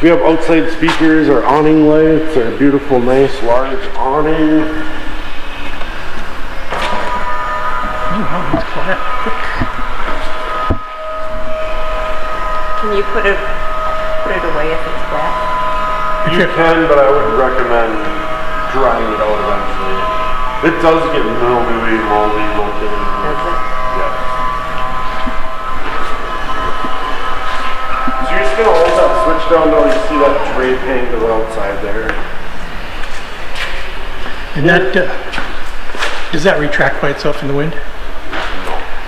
We have outside speakers, our awning lights, our beautiful, nice, large awning. Oh, wow, it's quiet. Can you put it away if it's wet? You can, but I would recommend drying it out eventually. It does get mildewy, moldy looking. Does it? Yeah. So you're just gonna hold that switch down till you see that drape hang to the outside there. And that, does that retract by itself in the wind?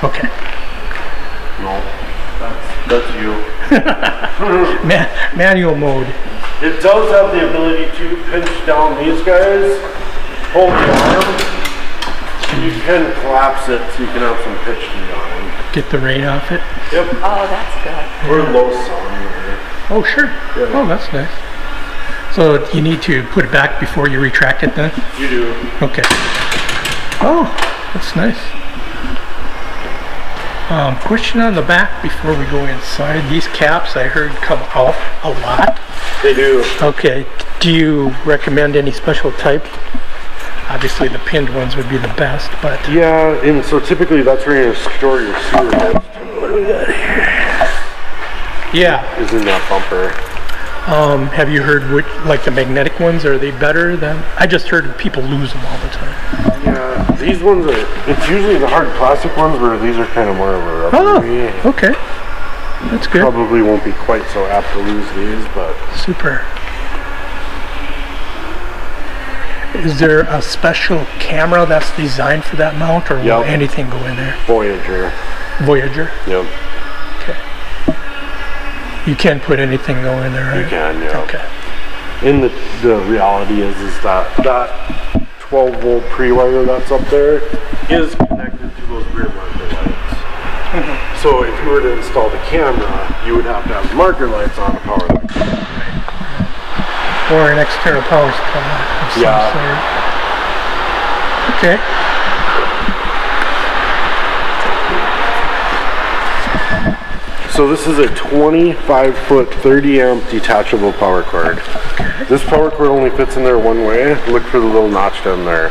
Okay. No, that's you. Manual mode. It does have the ability to pinch down these guys, hold the arm. You can collapse it so you can have some pitch to it on them. Get the rain off it. Yep. Oh, that's good. Or low sun. Oh, sure. Yeah. Oh, that's nice. So you need to put it back before you retract it then? You do. Okay. Oh, that's nice. Question on the back before we go inside. These caps I heard come off a lot. They do. Okay. Do you recommend any special type? Obviously the pinned ones would be the best, but... Yeah, and so typically that's where you're gonna store your sewer heads. What do we got here? Yeah. Is in that bumper. Have you heard which, like the magnetic ones, are they better than... I just heard people lose them all the time. Yeah, these ones are, it's usually the hard plastic ones where these are kind of more of a rubbery. Oh, okay. That's good. Probably won't be quite so apt to lose these, but... Super. Is there a special camera that's designed for that mount, or will Yep. anything go in there? Voyager. Voyager? Yep. Okay. You can put anything though in there, right? You can, yeah. Okay. And the reality is that 12 volt pre-wire that's up there is connected to those rear marker lights. So if you were to install the camera, you would have to have marker lights on to power that camera. Or an external power supply of some Yeah. sort. Okay. So this is a 25-foot, 30-amp detachable power cord. Okay. This power cord only fits in there one way. Look for the little notch down there.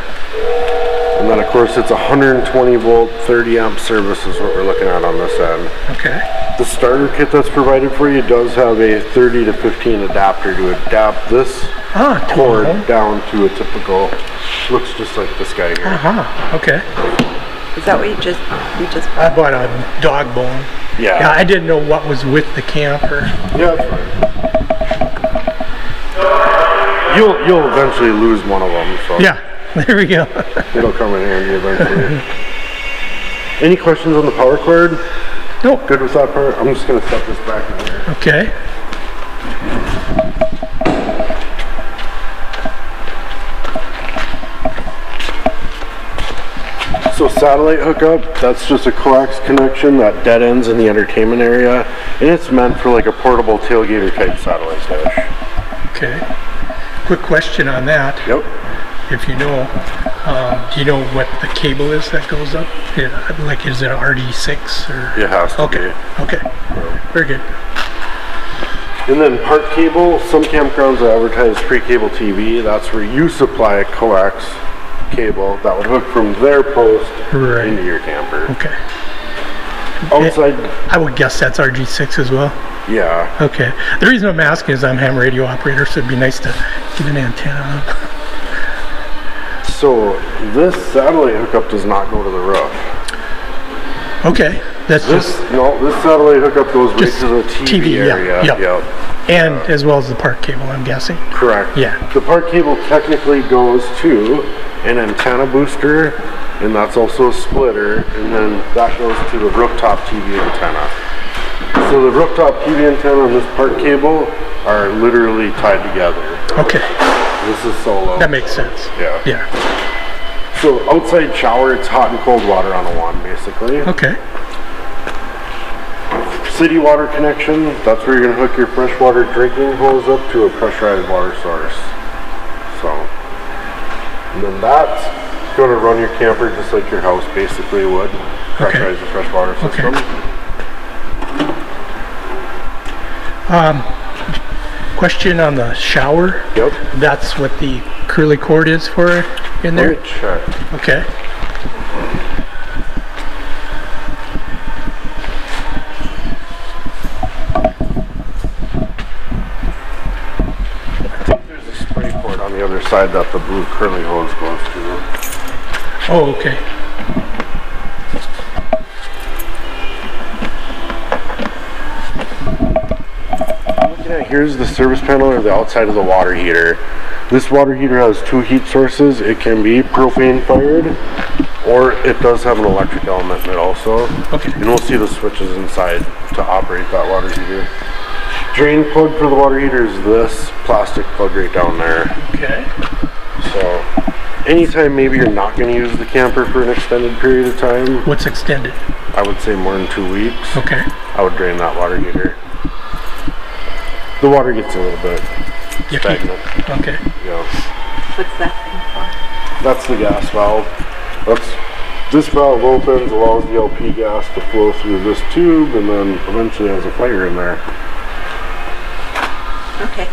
And then of course it's 120 volt, 30-amp service is what we're looking at on this end. Okay. The starter kit that's provided for you does have a 30 to 15 adapter to adapt this cord down to a typical, looks just like this guy here. Uh-huh. Okay. Is that what you just I bought a dog bone. Yeah. Yeah, I didn't know what was with the camper. Yeah, that's fine. You'll eventually lose one of them, so Yeah, there we go. it'll come in handy eventually. Any questions on the power cord? Nope. Good with that part? I'm just gonna set this back in here. Okay. So satellite hookup, that's just a coax connection that dead ends in the entertainment area, and it's meant for like a portable tailgater type satellite dish. Okay. Quick question on that. Yep. If you know, do you know what the cable is that goes up? Yeah, like, is it RD6 or? It has to Okay. be. Okay. Very good. And then part cable, some campgrounds advertise pre-cable TV. That's where you supply a coax cable that would hook from their post Right. into your camper. Okay. Outside, I would guess that's RG6 as well. yeah. Okay. The reason I'm asking is I'm ham radio operator, so it'd be nice to get an antenna on. So this satellite hookup does not go to the roof. Okay. That's This satellite hookup goes right Just to the TV yeah, area. yep. Yep. and as well as the park cable, I'm guessing. Correct. Yeah. The part cable technically goes to an antenna booster, and that's also a splitter, and then that goes to the rooftop TV antenna. So the rooftop TV antenna and this part cable are literally tied together. Okay. This is solo. That makes sense. Yeah. Yeah. So outside shower, it's hot and cold water on a wand, basically. Okay. City water connection, that's where you're gonna hook your freshwater drinking hose up to a pressurized water source. So, and then that's gonna run your camper just like your house basically would. Pressurize the freshwater system. Question on the shower. Yep. That's what the curly cord is for in Let there? me check. Okay. There's a spray cord on the other side that the blue curly hose goes to. Oh, okay. Looking at here's the service panel or the outside of the water heater. This water heater has two heat sources. It can be propane fired, or it does have an electric element in it also. Okay. And we'll see the switches inside to operate that water heater. Drain plug for the water heater is this plastic plug right down there. Okay. So anytime maybe you're not going to use the camper for an extended period of time, What's extended? I would say more than 2 weeks, Okay. I would drain that water heater. The water gets a little bit Yucky. stagnant. Okay. Yeah. What's that thing That's the gas valve. This valve opens, allows the LP gas to flow through this tube, and then eventually has a fire in there. for? Okay.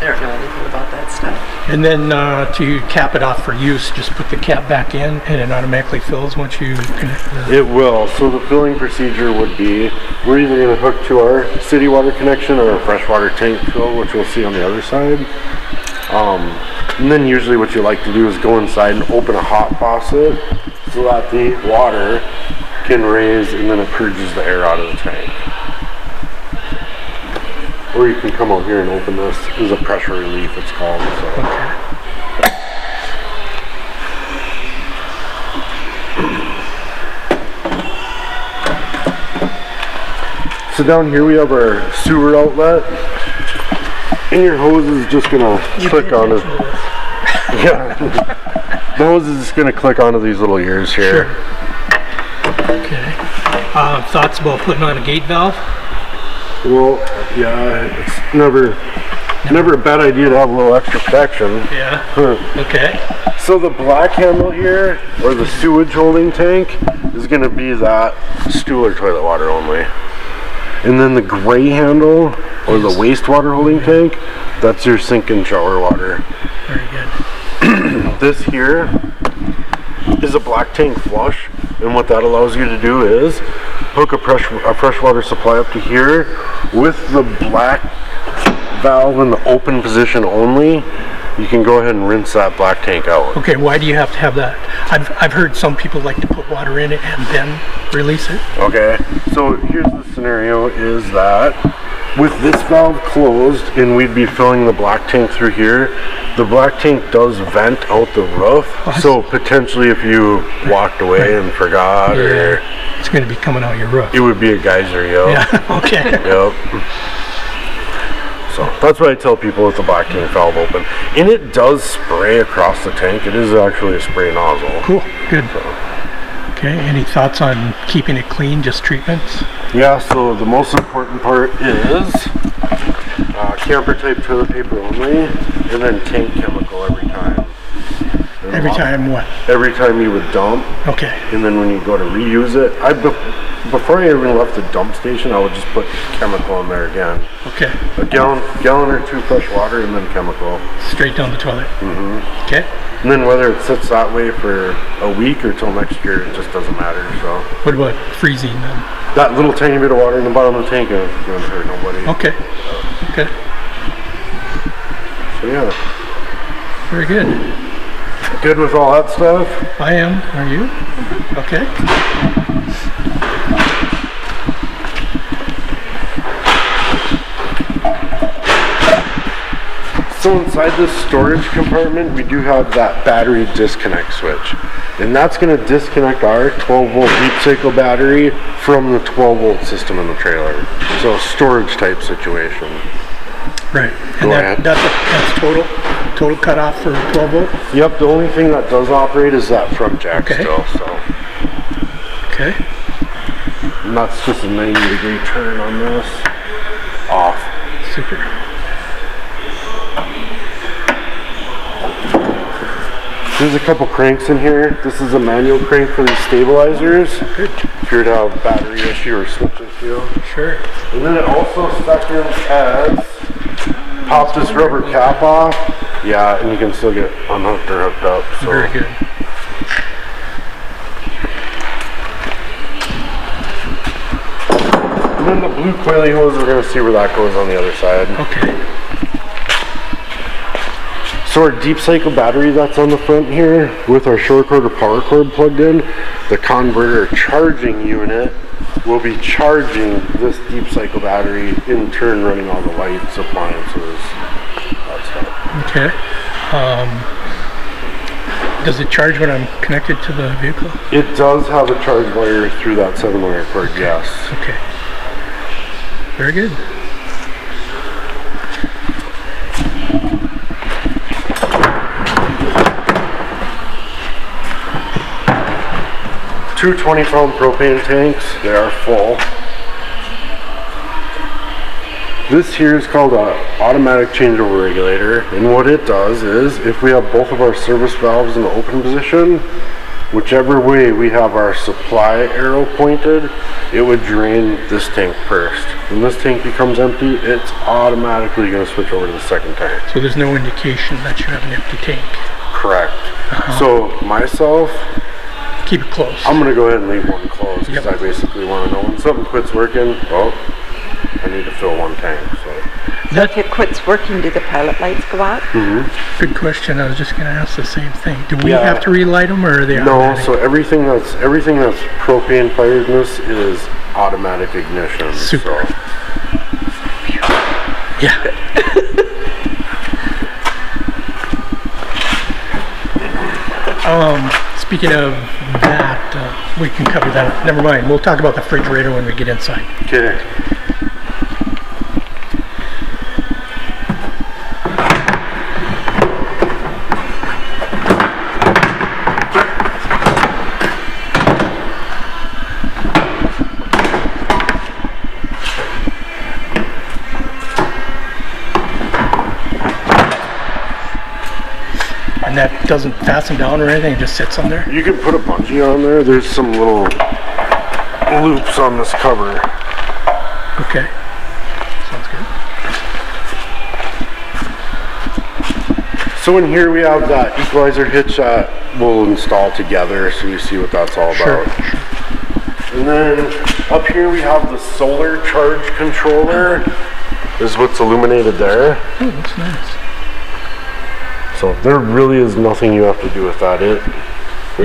I don't know anything about that stuff. And then to cap it off for use, just put the cap back in and it automatically fills once you connect the... It will. So the filling procedure would be, we're either going to hook to our city water connection or a freshwater tank fill, which we'll see on the other side. And then usually what you like to do is go inside and open a hot faucet so that the water can raise and then it purges the air out of the tank. Or you can come out here and open this. This is a pressure relief, it's called. So. Okay. So down here we have our sewer outlet. And your hose is just gonna click on it. Yeah. The hose is just gonna click onto these little ears here. Sure. Okay. Thoughts about putting on a gate valve? Well, yeah, it's never a bad idea to have a little extra protection. Yeah. Okay. So the black handle here, or the sewage holding tank, is gonna be that stool or toilet water only. And then the gray handle, or the wastewater holding tank, that's your sink and shower water. Very good. This here is a black tank flush, and what that allows you to do is hook a freshwater supply up to here with the black valve in the open position only. You can go ahead and rinse that black tank out. Okay, why do you have to have that? I've heard some people like to put water in it and then release it. Okay, so here's the scenario is that with this valve closed and we'd be filling the black tank through here, the black tank does vent out the roof. So potentially if you walked away and forgot, or It's going to be coming out your roof. it would be a geyser, yo. Yeah, okay. Yep. So that's what I tell people with the black tank valve open. And it does spray across the tank. It is actually a spray nozzle. Cool, good. Okay, any thoughts on keeping it clean, just treatments? Yeah, so the most important part is camper type toilet paper only, and then tank chemical every time. And Every time what? Every time you would dump, Okay, and then when you go to reuse it, before I even left the dump station, I would just put chemical in there again. okay. A gallon or two fresh water, and then chemical. Straight down the toilet. Mm-hmm. Okay. And then whether it sits that way for a week or till next year, it just doesn't matter. So What about freezing then? that little tiny bit of water in the bottom of the tank isn't going to hurt nobody. Okay, okay. So yeah, Very good. good with all that stuff. I am, are you? Okay. So inside this storage compartment, we do have that battery disconnect switch. And that's going to disconnect our 12 volt deep cycle battery from the 12 volt system in the trailer. So a storage type situation. Right. Go And ahead. that's total cutoff for 12 volt? Yep, the only thing that does operate is that front jack Okay. still. So, Okay. and that's just a 90-degree turn on this. Off. Super. There's a couple cranks in here. This is a manual crank for these stabilizers. Good. if you're to have a battery issue or switch issue. Sure. And then it also seconds as pop this rubber cap off. Yeah, and you can still get unhooked or hooked up. So. Very good. And then the blue coily hose, we're going to see where that goes on the other side. Okay. So our deep cycle battery that's on the front here with our short cord or power cord plugged in, the converter charging unit will be charging this deep cycle battery, in turn running all the lights, appliances, that stuff. Okay. Does it charge when I'm connected to the vehicle? It does have a charge wire through that 7-wire cord, yes. Okay. Very good. Two 20-pound propane tanks, they are full. This here is called an automatic changeover regulator, and what it does is, if we have both of our service valves in the open position, whichever way we have our supply arrow pointed, it would drain this tank first. When this tank becomes empty, it's automatically going to switch over to the second tank. So there's no indication that you have an empty tank. Correct. So myself, Keep it close. I'm going to go ahead and leave one closed because Yep. I basically want to know when something quits working, well, I need to fill one tank. So If it quits working, do the pilot lights go out? Good question. I was just going to ask the same thing. Do we Yeah. have to relight them, or are they no, automatic? so everything that's propane firedness is automatic ignition. Super. So Yeah. Speaking of that, we can cover that. Never mind. We'll talk about the refrigerator when we get inside. okay. And that doesn't fasten down or anything. It just sits on there. You can put a bungee on there. There's some little loops on this cover. Okay. Sounds good. So in here we have that equalizer hitch that we'll install together, so you see what that's all Sure. about. And then up here we have the solar charge controller. This is what's illuminated there. Oh, that's nice. So there really is nothing you have to do with that. It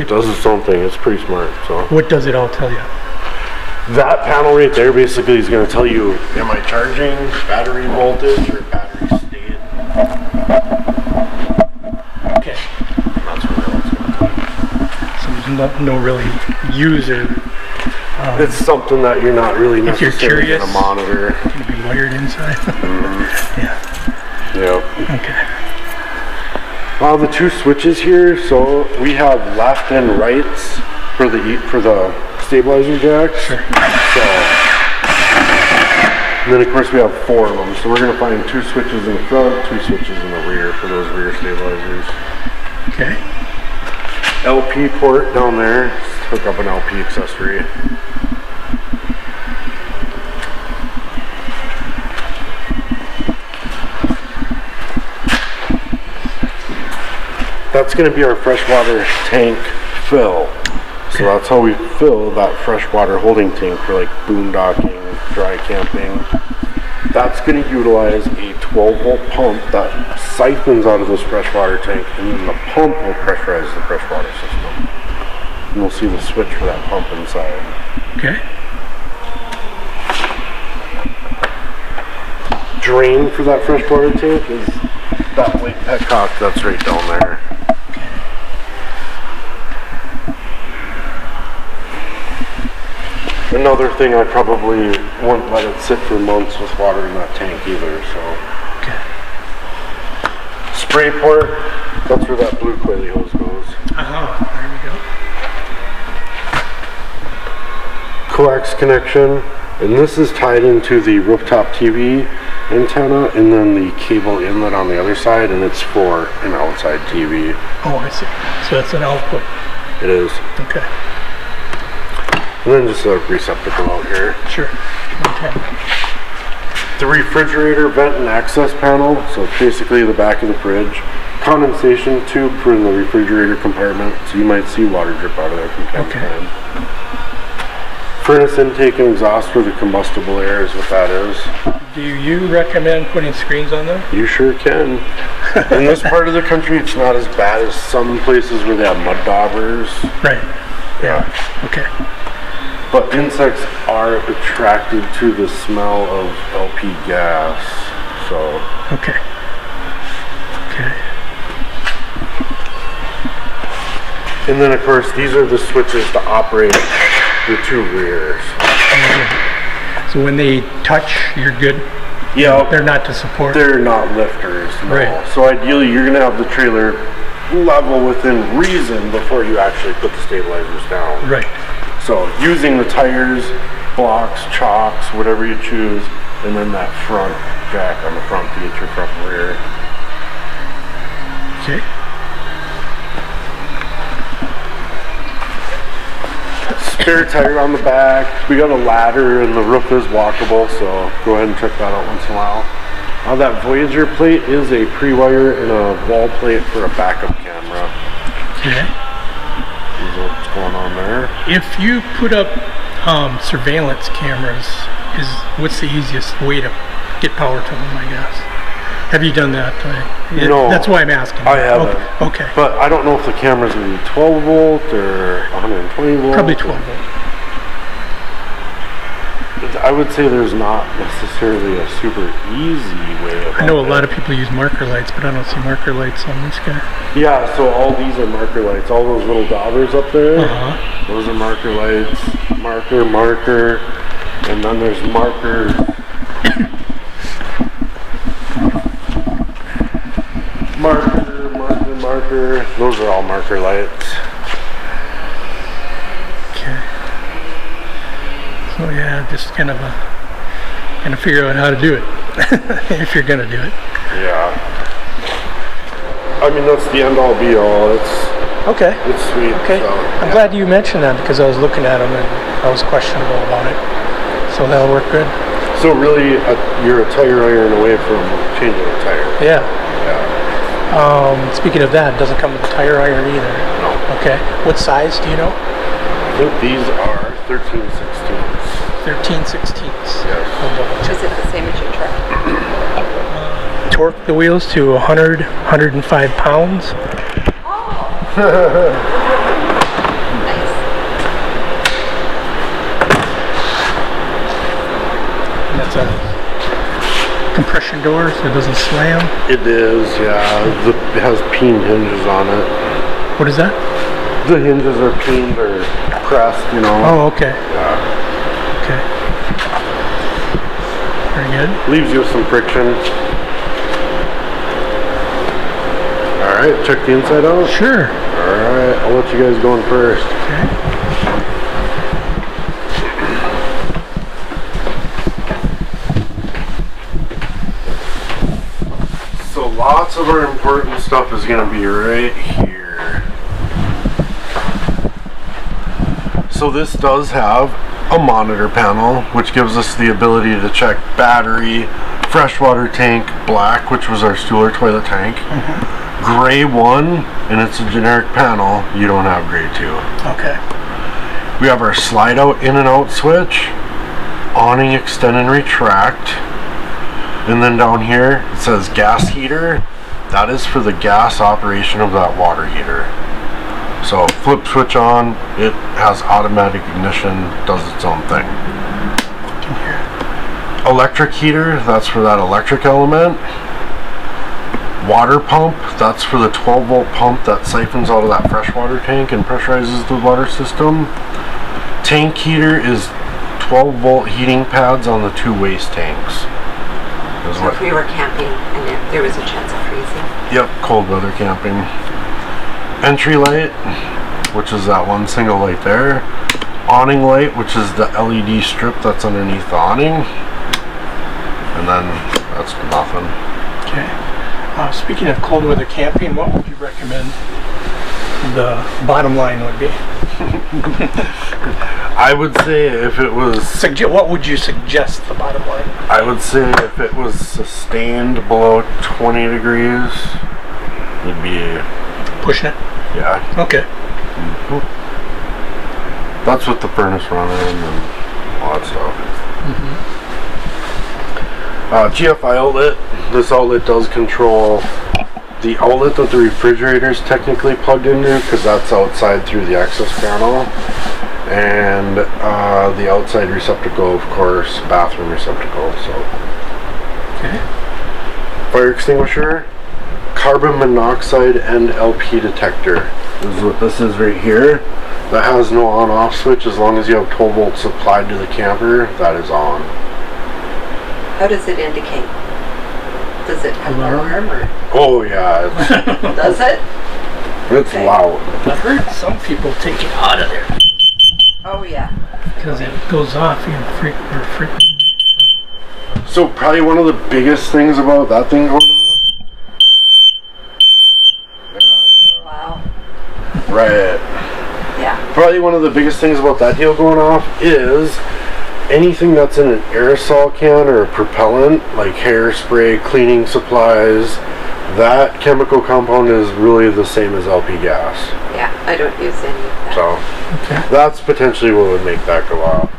does its own thing. It's pretty smart. So What does it all tell you? that panel right there basically is going to tell you, am I charging, battery voltage, or battery state? Okay. That's really what it's going to tell you. So there's no really user. It's something that you're not really If you're necessarily going to curious. monitor. Can be wired inside. Yeah. Yep. Okay. The two switches here, so we have left and rights for the stabilizer jacks. Sure. So, and then of course we have 4 of them. So we're going to find 2 switches in the front, 2 switches in the rear for those rear stabilizers. Okay. LP port down there. Let's hook up an LP accessory. That's going to be our freshwater tank fill. So that's how we fill that freshwater holding tank for like boondocking, dry camping. That's going to utilize a 12-volt pump that siphons out of this freshwater tank, and then the pump will pressurize the freshwater system. And we'll see the switch for that pump inside. Okay. Drain for that freshwater tank is that white petcock that's right down there. Another thing, I probably wouldn't let it sit for months with water in that tank either, so. Okay. Spray port, that's where that blue coily hose goes. There we go. Coax connection, and this is tied into the rooftop TV antenna and then the cable inlet on the other side, and it's for an outside TV. Oh, I see. So that's an output. It is. Okay. And then just a receptacle out here. Sure. Okay. The refrigerator vent and access panel, so it's basically the back of the fridge. Condensation tube for the refrigerator compartment, so you might see water drip out of there from time to Okay. time. Furnace intake and exhaust for the combustible air is what that is. Do you recommend putting screens on them? You sure can. In this part of the country, it's not as bad as some places where they have mud daubers. Right. Yeah. Okay. But insects are attracted to the smell of LP gas, so. Okay. Okay. And then of course, these are the switches to operate the two rears. So when they touch, you're good? Yeah, They're not to support? they're not lifters, no. Right. So ideally, you're gonna have the trailer level within reason before you actually put the stabilizers down. Right. So using the tires, blocks, chocks, whatever you choose, and then that front jack on the front to get your front and rear. Okay. Spare tire on the back. We got a ladder and the roof is walkable, so go ahead and check that out once in a while. That Voyager plate is a pre-wire and a wall plate for a backup camera. Okay. Is what's going on there. If you put up surveillance cameras, what's the easiest way to get power to them, I guess? Have you done that? No. That's why I'm asking. I haven't. Okay. But I don't know if the camera's gonna be 12 volt or 120 volt. Probably 12 volt. I would say there's not necessarily a super easy way of. I know a lot of people use marker lights, but I don't see marker lights on this guy. Yeah, so all these are marker lights. All those little daubers up there, Uh-huh. those are marker lights. Marker, and then there's markers. Marker. Those are all marker lights. Okay. So yeah, just kind of figure out how to do it if you're gonna do it. Yeah. I mean, that's the end all be all. Okay. It's sweet. Okay. So, I'm yeah. glad you mentioned that because I was looking at them and I was questionable about it. So that'll work good. So really, you're a tire iron away from changing a tire. Yeah. Yeah. Speaking of that, it doesn't come with a tire iron either. No. Okay. What size do you know? I think these are 13/16. 13/16. Yes. Is it the same as your truck? Torque the wheels to 105 pounds. Nice. And that's a compression door, so it doesn't slam. It is, yeah. It has peen hinges on it. What is that? The hinges are peened or pressed, you know. Oh, okay. Yeah. Okay. Very good. Leaves you with some friction. Alright, check the inside out. Sure. Alright, I'll let you guys go in first. Okay. So lots of our important stuff is going to be right here. So this does have a monitor panel, which gives us the ability to check battery, freshwater tank, black, which was our Stuhler toilet tank, gray 1, and it's a generic panel. You don't have gray 2. Okay. We have our slide out in and out switch, awning extend and retract, and then down here it says gas heater. That is for the gas operation of that water heater. So flip switch on, it has automatic ignition, does its own thing. Electric heater, that's for that electric element. Water pump, that's for the 12 volt pump that siphons out of that freshwater tank and pressurizes the water system. Tank heater is 12 volt heating pads on the 2 waste tanks. Is So what- if we were camping and there was a chance of freezing. Yep, cold weather camping. Entry light, which is that one single light there. Awning light, which is the LED strip that's underneath the awning. And then that's nothing. Okay. Speaking of cold weather camping, what would you recommend the bottom line would be? I would say if it was, What would you suggest the bottom line? I would say if it was sustained below 20 degrees, it'd be, Pushing it? yeah. Okay. That's with the furnace running and all that stuff. GFI outlet. This outlet does control the outlet that the refrigerator is technically plugged into, because that's outside through the access panel. And the outside receptacle, of course, bathroom receptacle. So, Okay. fire extinguisher, carbon monoxide and LP detector. This is what this is right here. That has no on-off switch. As long as you have 12 volts supplied to the camper, that is on. How does it indicate? Does it have Alarm? alarm or Oh yeah, does it? it's Okay. loud. I've heard some people take it out of there Oh yeah. because it goes off frequently. So probably one of the biggest things about that thing going on. Wow. Right. Yeah. Probably one of the biggest things about that deal going off is anything that's in an aerosol can or a propellant, like hairspray, cleaning supplies, that chemical compound is really the same as LP gas. Yeah. I don't use any of that. So Okay. that's potentially what would make that go off.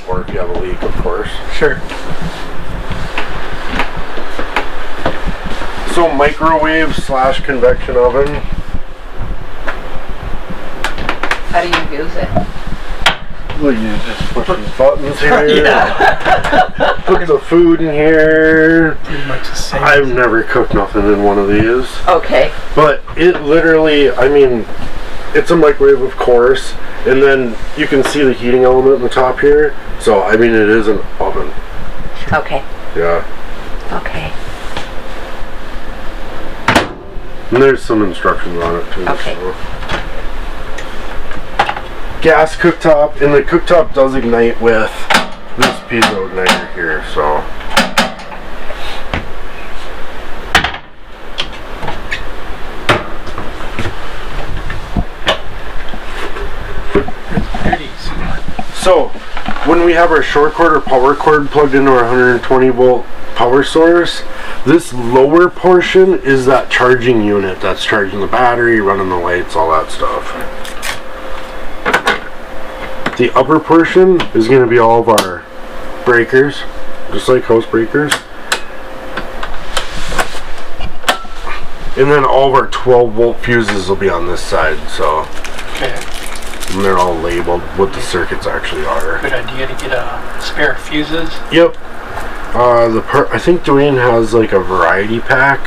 Or if you have a leak, of course. Sure. So microwave / convection oven. How do you use it? Well, you just push these buttons here. Yeah. Put the food in here. Pretty much the same. I've never cooked nothing in one of these. Okay. But it literally, I mean, it's a microwave, of course. And then you can see the heating element in the top here. So, I mean, it is an oven. Okay. Yeah. Okay. And there's some instructions on it, too. Okay. So. Gas cooktop, and the cooktop does ignite with this piezo igniter here, so. So, when we have our short cord or power cord plugged into our 120 volt power source, this lower portion is that charging unit that's charging the battery, running the lights, all that stuff. The upper portion is going to be all of our breakers, just like house breakers. And then all of our 12 volt fuses will be on this side, so. Okay. And they're all labeled what the circuits actually are. Good idea to get a spare fuses. Yep. I think Dwayne has like a variety pack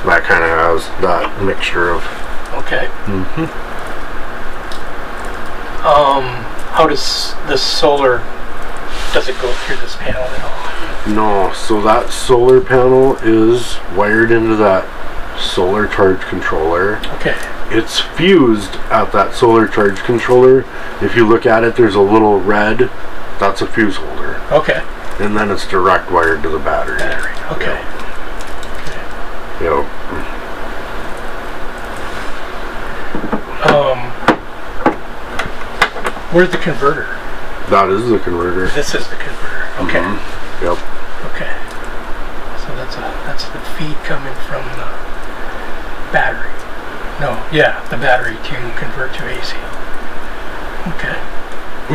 that kind of has that mixture of. Okay. How does the solar, does it go through this panel at all? No, so that solar panel is wired into that solar charge controller. Okay. It's fused at that solar charge controller. If you look at it, there's a little red. That's a fuse holder. Okay. And then it's direct wired to the battery. Okay. Yep. Where's the converter? That is the converter. This is the converter. Okay. Yep. Okay. So that's the feed coming from the battery. No, yeah, the battery to convert to AC. Okay.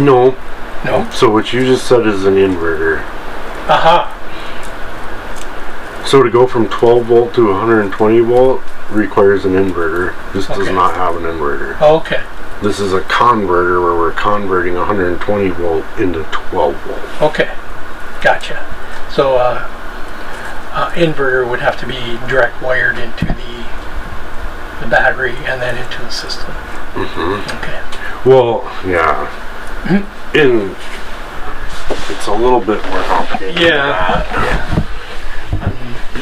No. No? So what you just said is an inverter. Aha. So to go from 12 volt to 120 volt requires an inverter. This does Okay. not have an inverter. Okay. This is a converter where we're converting 120 volt into 12 volt. Okay. Gotcha. So inverter would have to be direct wired into the battery and then into the system. Okay. Well, yeah. It's a little bit more complicated. Yeah.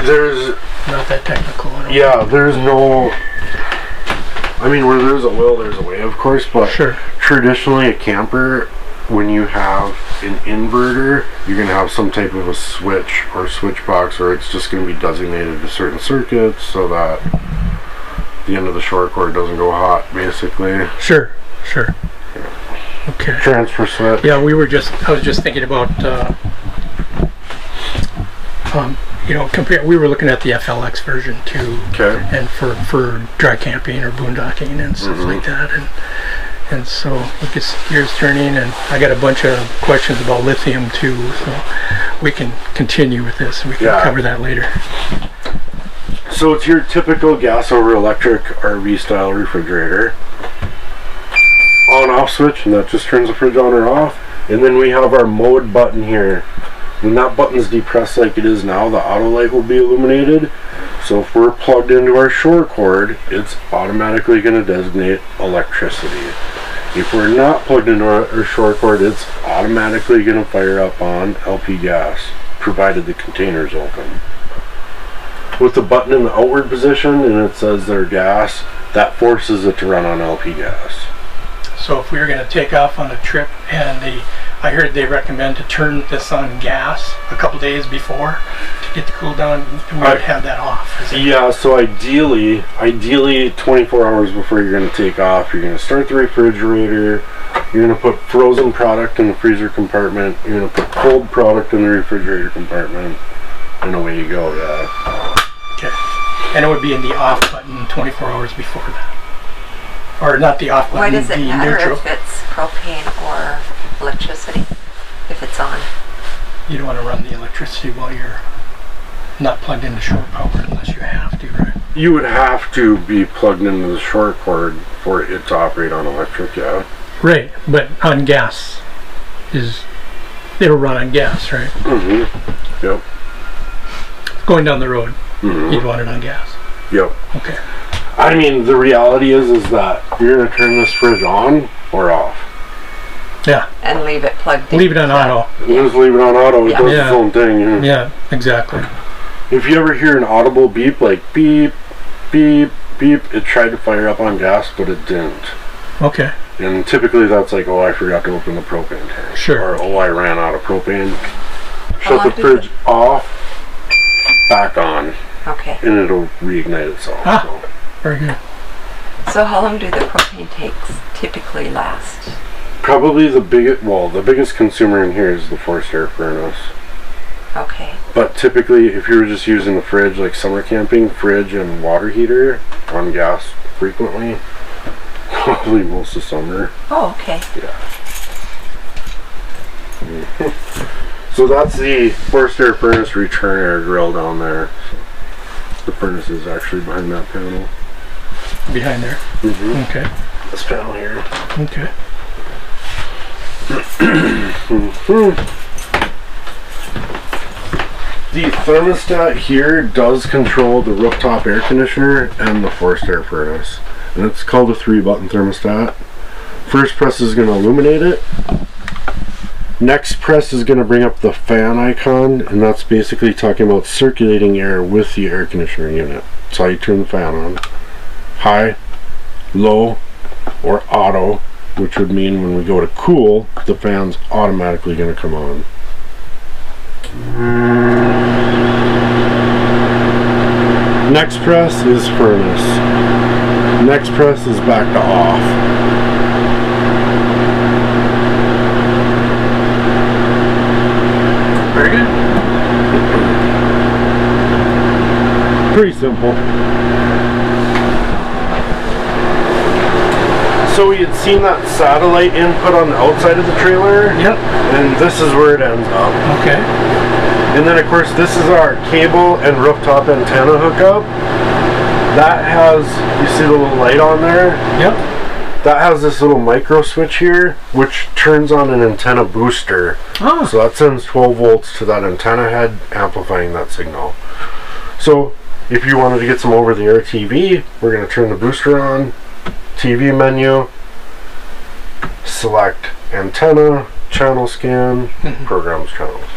There's Not that technical at all. Yeah, there's no. I mean, where there's a will, there's a way, of course, but Sure. traditionally a camper, when you have an inverter, you're going to have some type of a switch or switch box, or it's just going to be designated to certain circuits so that the end of the short cord doesn't go hot, basically. Sure. Sure. Okay. transfer switch. Yeah, I was just thinking about, we were looking at the FLX version too. Okay. And for dry camping or boondocking and stuff like that. And so it gets gears turning, and I got a bunch of questions about lithium too, so we can continue with this. We can cover that later. So it's your typical gas over electric RV style refrigerator. On off switch, and that just turns the fridge on or off. And then we have our mode button here. When that button's depressed like it is now, the auto light will be illuminated. So if we're plugged into our shore cord, it's automatically going to designate electricity. If we're not plugged into our shore cord, it's automatically going to fire up on LP gas, provided the container's open. With the button in the outward position and it says their gas, that forces it to run on LP gas. So if we were going to take off on a trip, and I heard they recommend to turn this on gas a couple days before to get the cool down, we would have that off. Yeah, so ideally 24 hours before you're going to take off, you're going to start the refrigerator, you're going to put frozen product in the freezer compartment, you're going to put cold product in the refrigerator compartment, and away you go, yeah. Okay. And it would be in the off button 24 hours before that. Or not the off button, Why does it the matter neutral. if it's propane or electricity? If it's on? You don't want to run the electricity while you're not plugged into shore power unless you have to, right? You would have to be plugged into the shore cord for it to operate on electric, yeah. Right, but on gas it'll run on gas, right? Mm-hmm. Yep. Going down the road, you'd want it on gas. Yep. Okay. I mean, the reality is that you're going to turn this fridge on or off. Yeah. And leave it plugged in. Leave it on auto. You just leave it on auto, it does Yeah. its own thing. Yeah. Yeah, exactly. If you ever hear an audible beep, like beep, beep, beep, it tried to fire up on gas, but it didn't. Okay. And typically that's like, oh, I forgot to open the propane tank. Sure. Or, oh, I ran out of propane. How Shut the long does fridge off, back on, Okay. and it'll reignite itself. Ah. So. Very good. So how long do the propane tanks typically last? Probably the biggest consumer in here is the forced air furnace. Okay. But typically, if you were just using the fridge, like summer camping, fridge and water heater on gas frequently, probably most of summer. Oh, okay. Yeah. So that's the forced air furnace return air grill down there. So the furnace is actually behind that panel. Behind there. Mm-hmm. Okay. This panel here. Okay. The thermostat here does control the rooftop air conditioner and the forced air furnace. And it's called a 3-button thermostat. First press is going to illuminate it. Next press is going to bring up the fan icon, and that's basically talking about circulating air with the air conditioner unit. That's how you turn the fan on. High, low, or auto, which would mean when we go to cool, the fan's automatically going to come on. Next press is furnace. Next press is back to off. Very good. Pretty simple. So we had seen that satellite input on the outside of the trailer. Yep. And this is where it ends up. Okay. And then of course this is our cable and rooftop antenna hookup. That has, you see the little light on there? Yep. That has this little micro switch here, which turns on an antenna booster. Oh. So that sends 12 volts to that antenna head, amplifying that signal. So if you wanted to get some over-the-air TV, we're going to turn the booster on, TV menu, select antenna, channel scan, programs channels.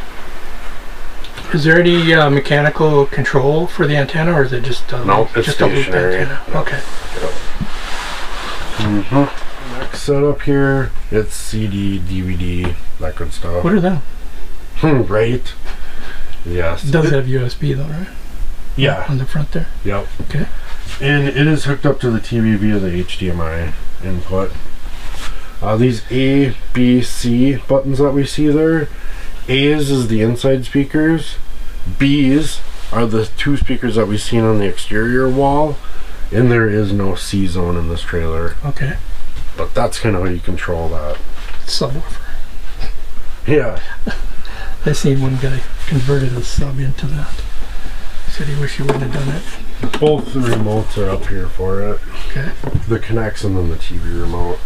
Is there any mechanical control for the antenna, or is it just No, it's just a loop stationary. antenna? No. Okay. Next setup here, it's CD, DVD, that good stuff. What are them? Right? Yes. It does have USB though, right? Yeah. On the front there. Yep. Okay. And it is hooked up to the TV via the HDMI input. These A, B, C buttons that we see there, A's is the inside speakers, B's are the 2 speakers that we've seen on the exterior wall, and there is no C zone in this trailer. Okay. But that's kind of how you control that. Subwoofer. Yeah. I seen one guy converted a sub into that. Said he wish he wouldn't have done it. Both the remotes are up here for it. Okay. The Connects and then the TV remote.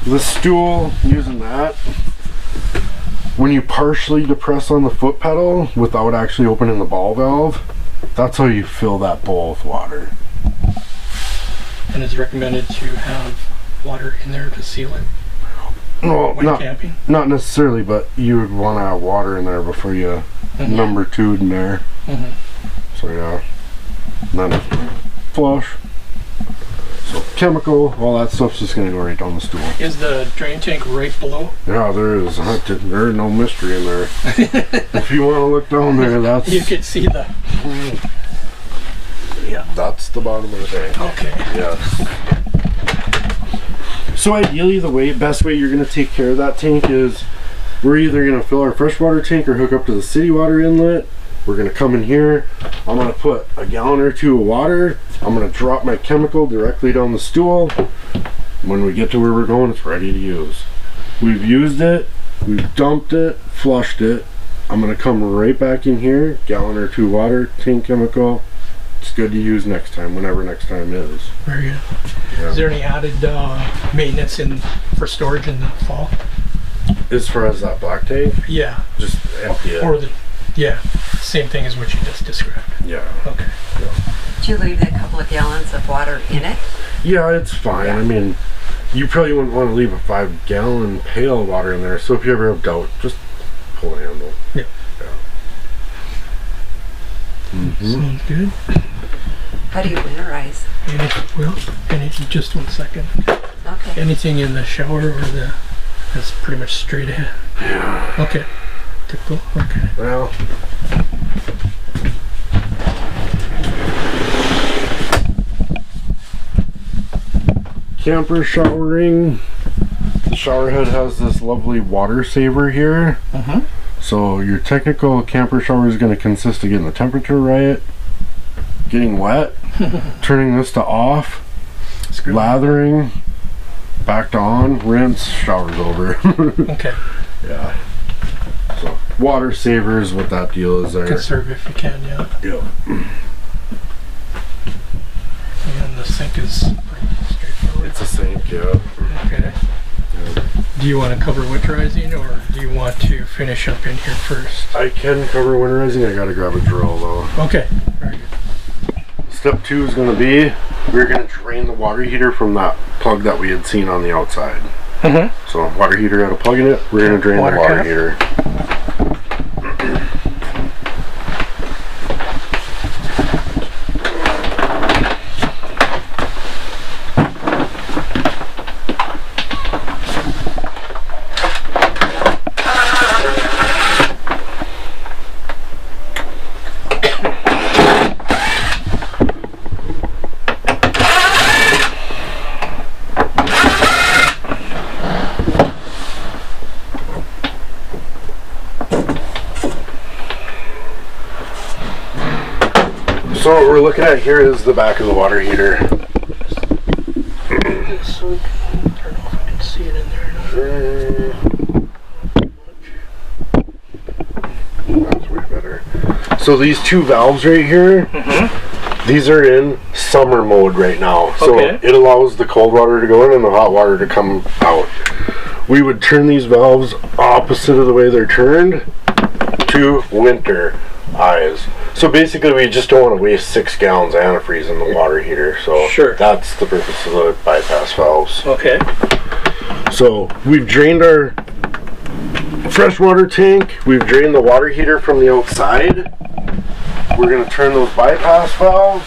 The stool, using that, when you partially depress on the foot pedal without actually opening the ball valve, that's how you fill that bowl with water. And it's recommended to have water in there to seal it No, when camping? not necessarily, but you would want to have water in there before you number 2 in there. So yeah, and then flush. So chemical, all that stuff's just gonna go right down the stool. Is the drain tank right below? Yeah, there's no mystery in there. If you want to look down there, that's You could see the... Yeah. that's the bottom of the tank. Okay. Yes. So ideally, the best way you're gonna take care of that tank is we're either gonna fill our freshwater tank or hook up to the city water inlet. We're gonna come in here. I'm gonna put a gallon or 2 of water. I'm gonna drop my chemical directly down the stool. When we get to where we're going, it's ready to use. We've used it, we've dumped it, flushed it. I'm gonna come right back in here, gallon or 2 water, tank chemical. It's good to use next time, whenever next time is. Very good. Yeah. Is there any added maintenance for storage in the fall? As far as that black tank, Yeah. just empty it. Or same thing as what you just described. Yeah. Okay. Do you leave a couple of gallons of water in it? Yeah, it's fine. I mean, you probably wouldn't want to leave a 5-gallon pail of water in there. So if you ever have doubt, just pull a handle. Yeah. Sounds good. How do you winterize? Just 1 second. Okay. Anything in the shower or that's pretty much straight ahead. Yeah. Okay. Typical. Okay. Well. Camper showering. The shower head has this lovely water saver here. So your technical camper shower is going to consist of getting the temperature right, getting wet, turning this to off, lathering, back to on, rinse, shower's over. Okay. Yeah. So water saver is what that deal is there. Conserve if you can, yeah. Yeah. And the sink is pretty straightforward. It's a sink, yeah. Okay. Do you want to cover winterizing or do you want to finish up in here first? I can cover winterizing. I gotta grab a drill though. Okay. Very good. Step 2 is gonna be we're gonna drain the water heater from that plug that we had seen on the outside. So water heater had a plug in it. We're gonna drain the water cap. heater. So what we're looking at here is the back of the water heater. So we can turn off. I can see it in there now. That's way better. So these 2 valves right here, these are in summer mode right now. So it allows the cold water to go in and the hot water to come out. We would turn these valves opposite of the way they're turned to winter eyes. So basically we just don't want to waste 6 gallons of antifreeze in the water heater. So that's the purpose of the bypass valves. Okay. So we've drained our freshwater tank. We've drained the water heater from the outside. We're going to turn those bypass valves.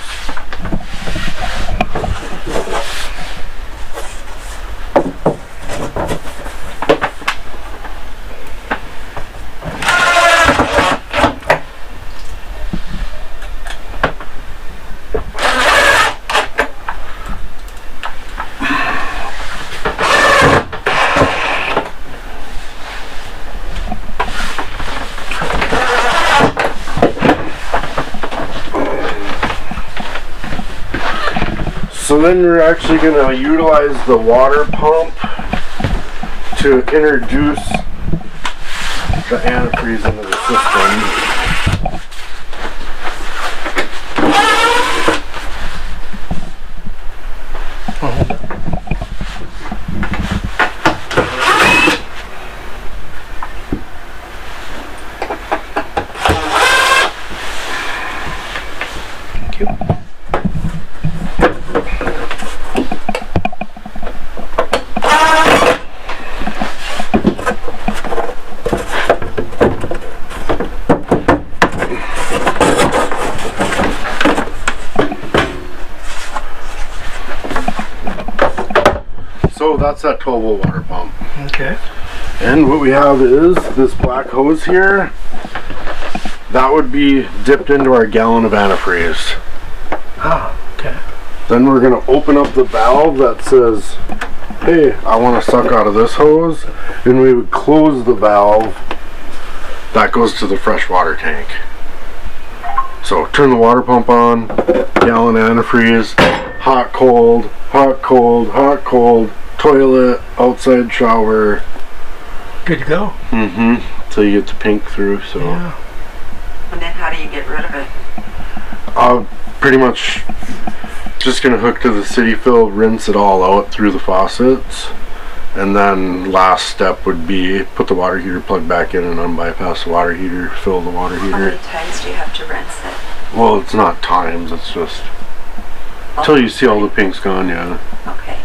So then we're actually going to utilize the water pump to introduce the antifreeze into the system. Thank you. So that's that 12-volt water pump. Okay. And what we have is this black hose here. That would be dipped into our gallon of antifreeze. Ah, okay. Then we're going to open up the valve that says, hey, I want to suck out of this hose. And we would close the valve. That goes to the fresh water tank. So turn the water pump on, gallon antifreeze, hot, cold, hot, cold, hot, cold, toilet, outside shower. Good to go. Mm-hmm. Till you get the pink through, so. Yeah. And then how do you get rid of it? Pretty much just gonna hook to the city fill, rinse it all out through the faucets. And then last step would be put the water heater plug back in and unbypass the water heater, fill the water How many heater. times do you have to rinse it? Well, it's not times, it's just until you see all the pink's gone, yeah. Okay.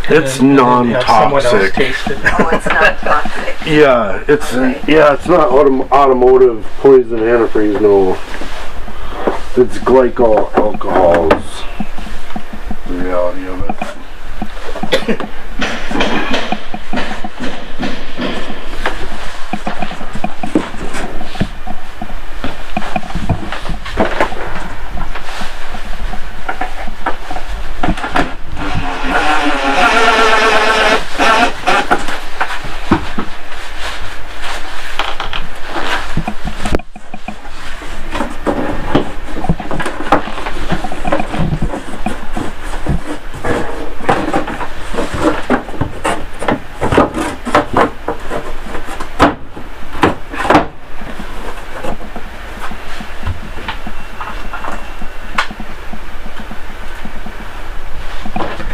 It's And then have someone else non-toxic. taste it. Oh, it's not toxic. Yeah, it's Okay. it's not automotive poison antifreeze, no. It's glycol alcohols. The reality of it.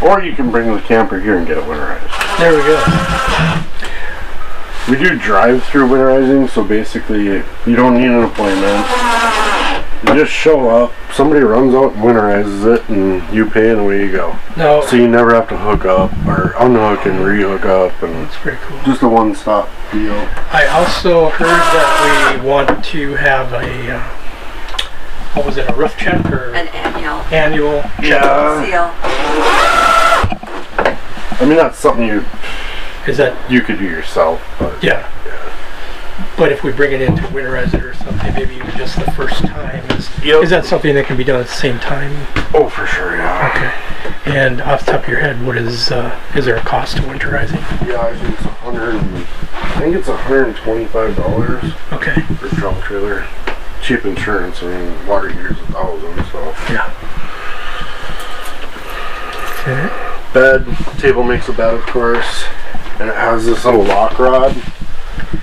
Or you can bring the camper here and get it winterized. There we go. We do drive-through winterizing, so basically you don't need an appointment. You just show up, somebody runs out and winterizes it, and you pay and away you go. No, So you never have to hook up or unhook and re-hook up, and that's very cool. just a one-stop deal. I also heard that we want to have a, what was it, a roof check or An annual annual? Yeah. seal. I mean, that's something Is that, you could do yourself, but yeah. But if we bring it in to winterize it or something, maybe even just the first time, Yep. is that something that can be done at the same time? oh, for sure, yeah. Okay. And off the top of your head, what is there a cost to winterizing? Yeah, I think it's $125 Okay. for a travel trailer. Cheap insurance. I mean, water heater's $1,000, so. Yeah. Okay. Bed, table makes a bed, of course, and it has this little lock rod.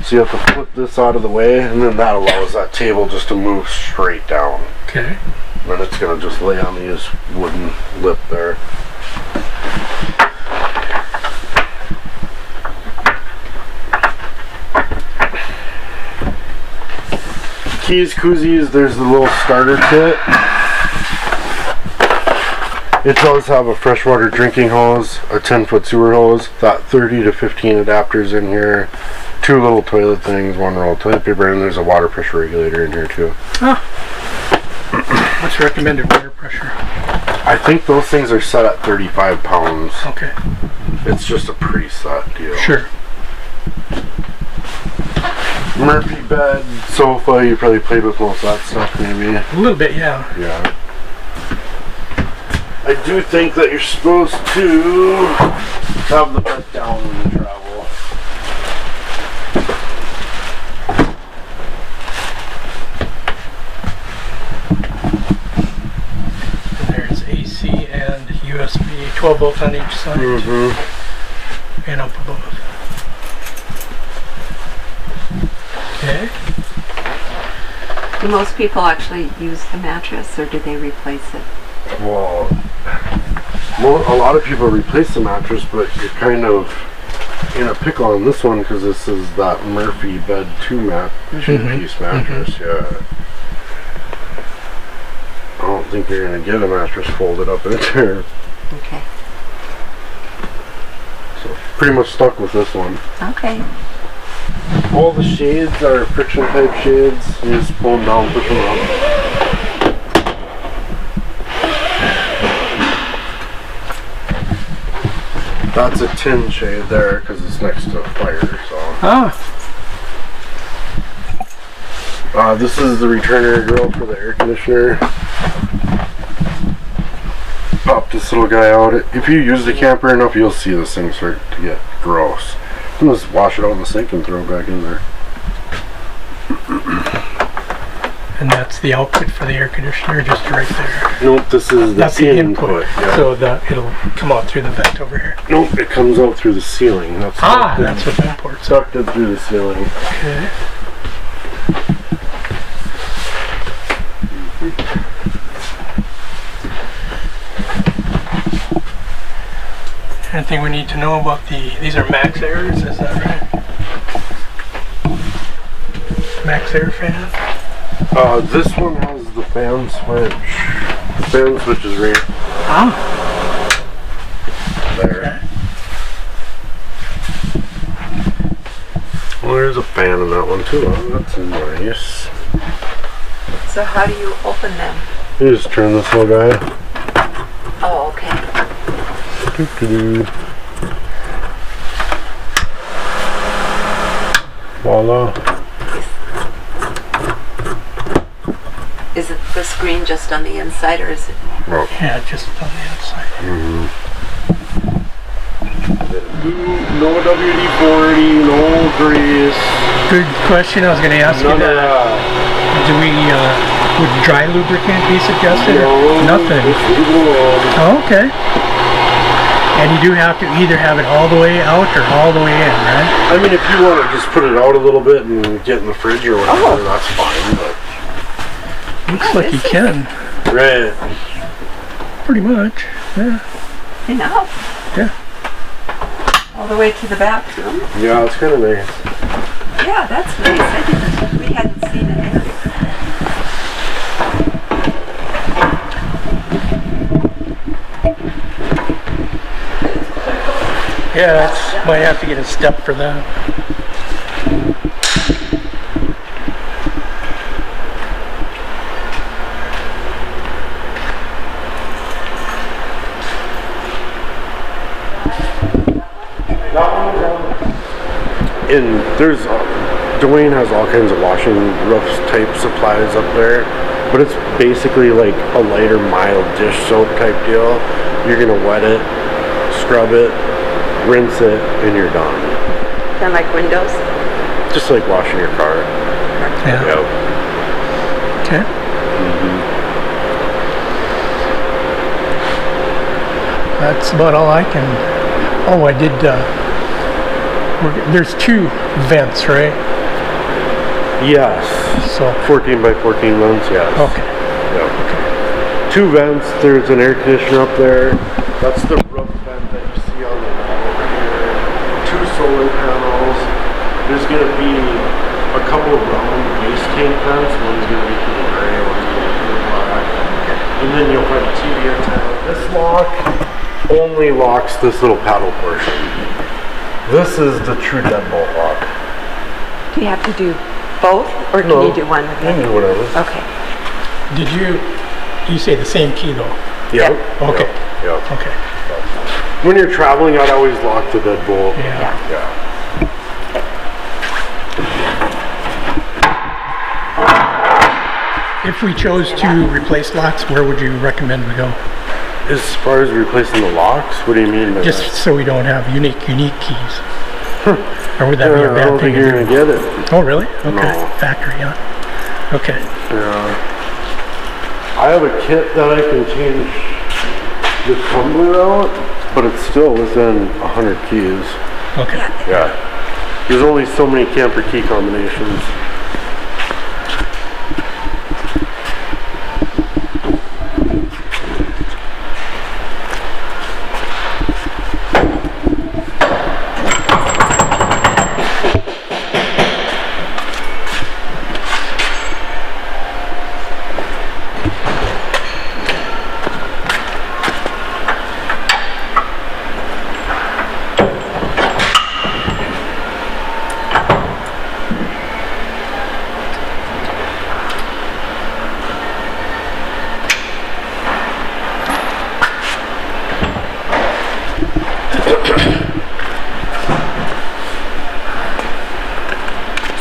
So you have to flip this out of the way, and then that allows that table just to move straight down. Okay. Then it's gonna just lay on this wooden lip there. Keys, koozies, there's the little starter kit. It does have a freshwater drinking hose, a 10-foot sewer hose, got 30 to 15 adapters in here, 2 little toilet things, 1 roll of toilet paper, and there's a water pressure regulator in here too. What's recommended water pressure? I think those things are set at 35 pounds. Okay. It's just a preset deal. Sure. Murphy bed, sofa, you probably played with most of that stuff maybe. A little bit, yeah. Yeah. I do think that you're supposed to have the bed down when you travel. And there's AC and 12 volts on each side Mm-hmm. and up above. Okay. Do most people actually use the mattress or do they replace it? Well, a lot of people replace the mattress, but you're kind of in a pickle on this one because this is that Murphy bed 2-piece mattress. Yeah. I don't think you're gonna get a mattress folded up in there. Okay. So pretty much stuck with this one. Okay. All the shades are friction type shades. You just pull them down, push them up. That's a tin shade there because it's next to a fire. So this is the returner grill for the air conditioner. Pop this little guy out. If you use the camper enough, you'll see this thing start to get gross. You just wash it out in the sink and throw it back in there. And that's the output for the air conditioner, just right there. Nope, this is That's the input. Yeah. So it'll come out through the vent over here. Nope, it comes out through the ceiling. That's That's what that port's are. sucked in through the ceiling. Okay. Anything we need to know about these are max airs, is that right? Max air fan? This one has the fan switch. The fan switch is right there. Well, there's a fan in that one too. Oh, that's nice. So how do you open them? You just turn this little guy. Oh, okay. Doo-doo-doo. Voila. Is it the screen just on the inside or is it? Yeah, just on the outside. No WD-40, no grease. Good question. I was going to ask you None of that. that. Do we, would dry lubricant be suggested? No, Nothing. just leave it alone. Oh, okay. And you do have to either have it all the way out or all the way in, right? I mean, if you want to just put it out a little bit and get in the fridge or whatever, that's fine. But Looks like you can. right. Pretty much. Yeah. Enough. Yeah. All the way to the bathroom. Yeah, it's kind of nice. Yeah, that's nice. I didn't. We hadn't seen it either. Yeah, might have to get a step for that. And there's, Dwayne has all kinds of washing rough type supplies up there, but it's basically like a lighter, mild dish soap type deal. You're gonna wet it, scrub it, rinse it, and you're done. Kind of like windows. Just like washing your car. Yeah. Yep. Okay. That's about all I can. Oh, I did. There's two vents, right? Yes. So. 14 by 14 vents, yes. Okay. Yep. Two vents, there's an air conditioner up there. That's the roof vent that you see on the wall over here. Two solar panels. There's going to be a couple of round base tank vents. One's going to be for the gray, one's going to be for the black. Okay. And then you'll find a TV antenna. This lock only locks this little paddle portion. This is the true deadbolt lock. Do you have to do both, or can you do one with You can do whatever. Okay. Did you say the same key though? Yep. Okay. Yep. Okay. When you're traveling, I'd always lock the deadbolt. Yeah. Yeah. If we chose to replace locks, where would you recommend we go? As far as replacing the locks, what do you mean by Just that? so we don't have unique keys. Or would that be a I bad don't thing think to you're do? gonna get it. Oh, really? Okay. No. Factory, huh? Okay. Yeah. I have a kit that I can change the tumbler out. but it's still within 100 keys. Okay. Yeah. There's only so many camper key combinations.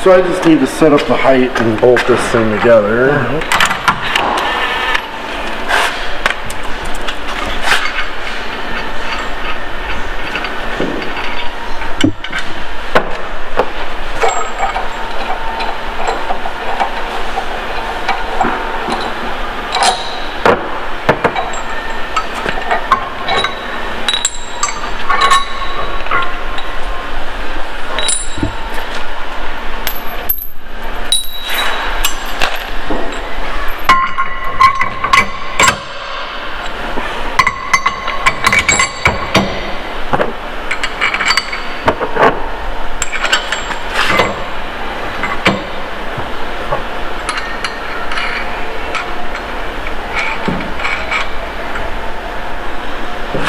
So I just need to set up the height and bolt this thing together.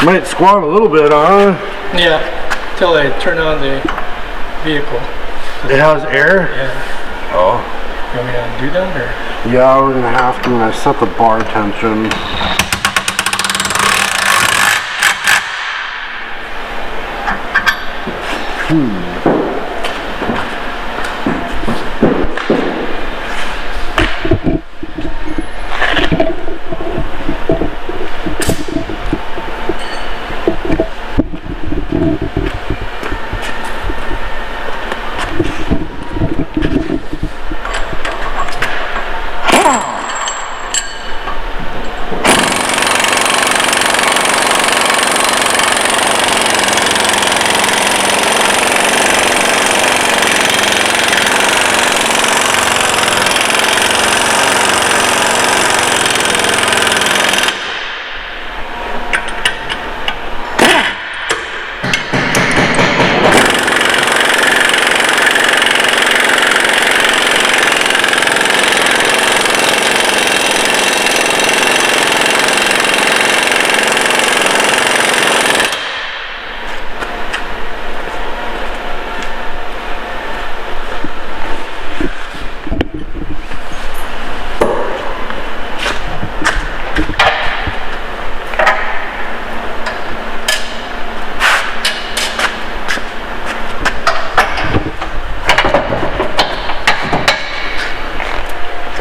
Might squat a little bit, huh? Yeah, till I turn on the vehicle. It has air? Yeah. Oh. You want me to do that, or? Yeah, we're gonna have to when I set the bar tension.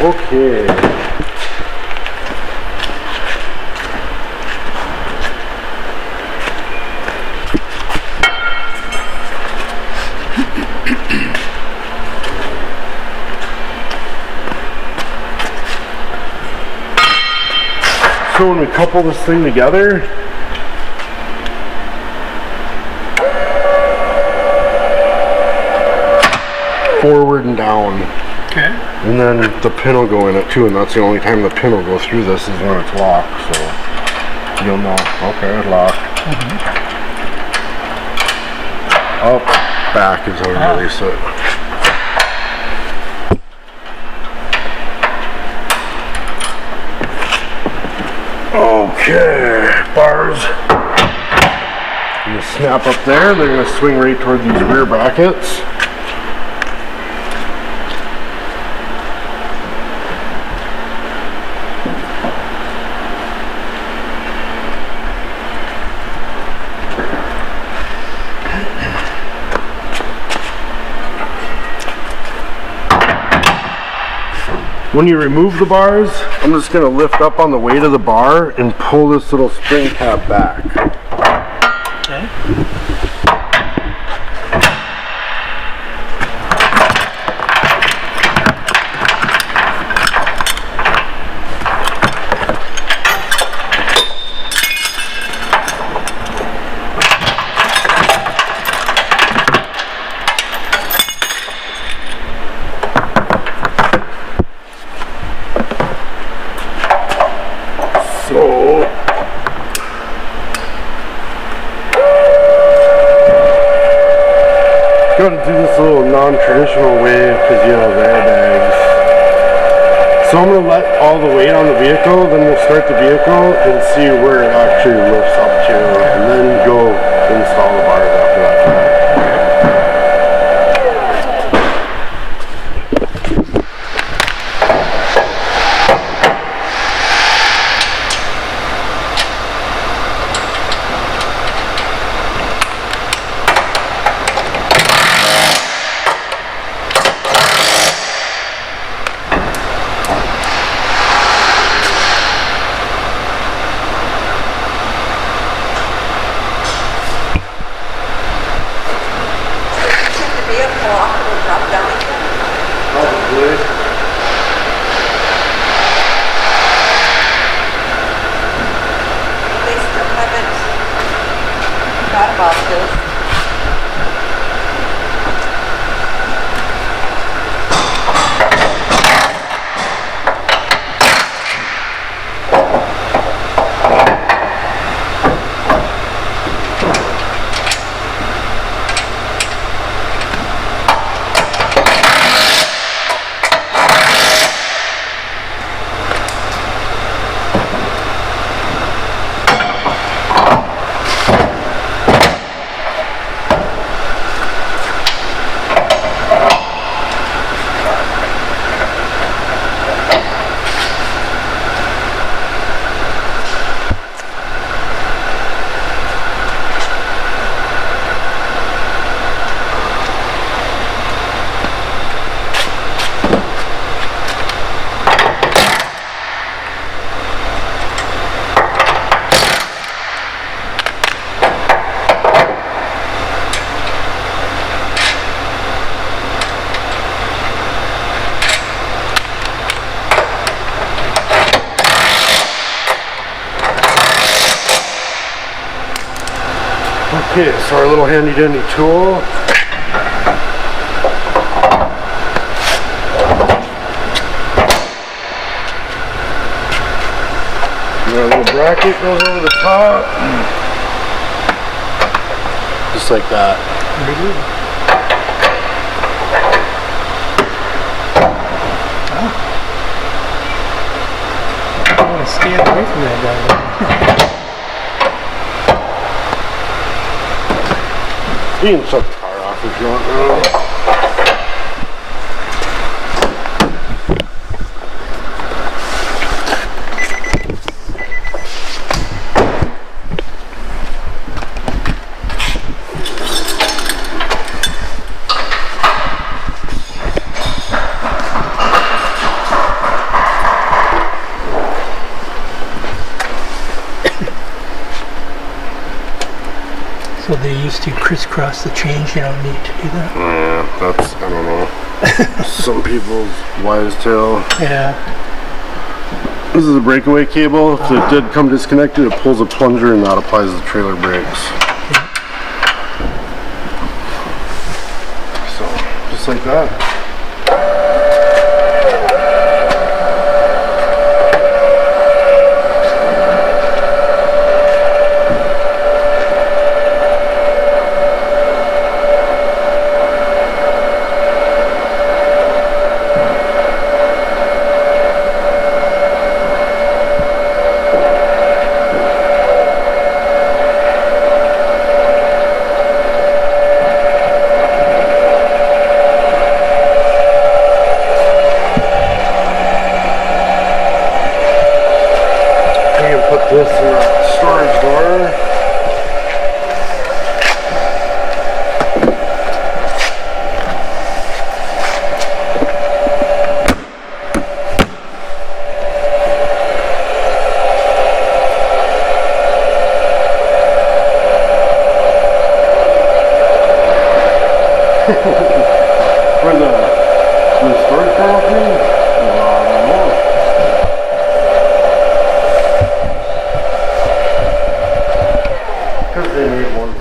Okay. So when we couple this thing together, forward and down. Okay. And then the pin will go in it too, and that's the only time the pin will go through this is when it's locked, so you'll know, okay, it's locked. Up, back is how you release it. Okay, bars. You snap up there, they're going to swing right toward these rear brackets. When you remove the bars, I'm just going to lift up on the weight of the bar and pull this little spring tab back. Okay. do this a little non-traditional way because you have the airbags. So I'm going to let all the weight on the vehicle, then we'll start the vehicle and see where it actually lifts up to, and then go install the bars after that. Okay, so our little handy dandy tool. And our little bracket goes over the top. Just like that. I want to stay away from that guy. You can shut the car off if you want now. So they used to crisscross the chains, you don't need to do that. Yeah, that's, I don't know. Some people's wives' tale. Yeah. This is a breakaway cable. If it did come disconnected, it pulls a plunger and that applies the trailer brakes. So, just like that. This in the storage door. For the storage door opening? I don't know. Because they made one.